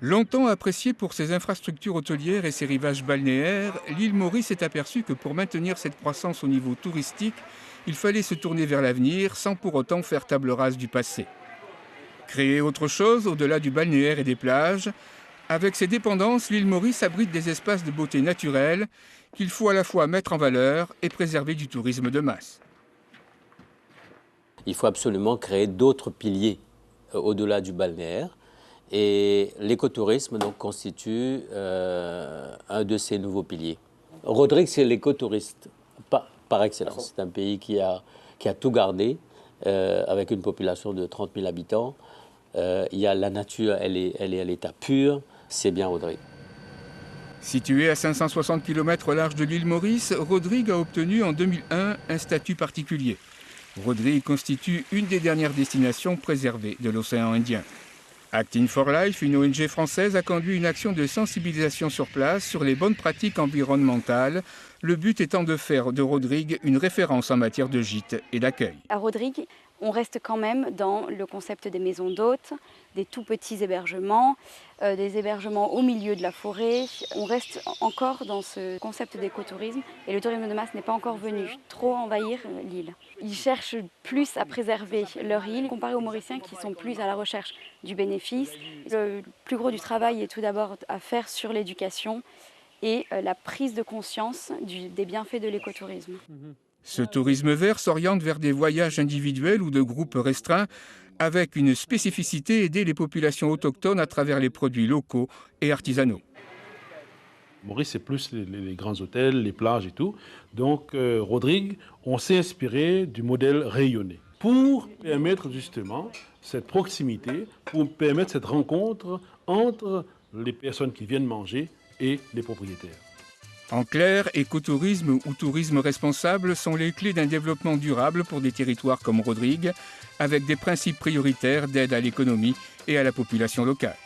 Longtemps appréciée pour ses infrastructures hôtelières et ses rivages balnéaires, l'île Maurice s'est aperçue que pour maintenir cette croissance au niveau touristique, il fallait se tourner vers l'avenir sans pour autant faire table rase du passé. Créer autre chose au-delà du balnéaire et des plages. Avec ses dépendances, l'île Maurice abrite des espaces de beauté naturelle qu'il faut à la fois mettre en valeur et préserver du tourisme de masse. Il faut absolument créer d'autres piliers au-delà du balnéaire. Et l'écotourisme donc, constitue un de ces nouveaux piliers. Rodrigue, c'est l'écotouriste par excellence. C'est un pays qui a tout gardé, avec une population de 30 000 habitants. Il y a la nature, elle est à l'état pur. C'est bien Rodrigue. Situé à 560 km au large de l'île Maurice, Rodrigue a obtenu en 2001 un statut particulier. Rodrigue constitue une des dernières destinations préservées de l'océan Indien. Acting for Life, une ONG française, a conduit une action de sensibilisation sur place sur les bonnes pratiques environnementales, le but étant de faire de Rodrigue une référence en matière de gîtes et d'accueil. À Rodrigue, on reste quand même dans le concept des maisons d'hôtes, des tout petits hébergements, des hébergements au milieu de la forêt. On reste encore dans ce concept d'écotourisme et le tourisme de masse n'est pas encore venu trop envahir l'île. Ils cherchent plus à préserver leur île comparé aux Mauriciens qui sont plus à la recherche du bénéfice. Le plus gros du travail est tout d'abord à faire sur l'éducation et la prise de conscience des bienfaits de l'écotourisme. Ce tourisme vert s'oriente vers des voyages individuels ou de groupes restreints avec une spécificité: aider les populations autochtones à travers les produits locaux et artisanaux. Maurice, c'est plus les grands hôtels, les plages et tout. Donc, Rodrigue, on s'est inspiré du modèle rayonné pour permettre justement cette proximité, pour permettre cette rencontre entre les personnes qui viennent manger et les propriétaires. En clair, écotourisme ou tourisme responsable sont les clés d'un développement durable pour des territoires comme Rodrigue, avec des principes prioritaires d'aide à l'économie et à la population locale.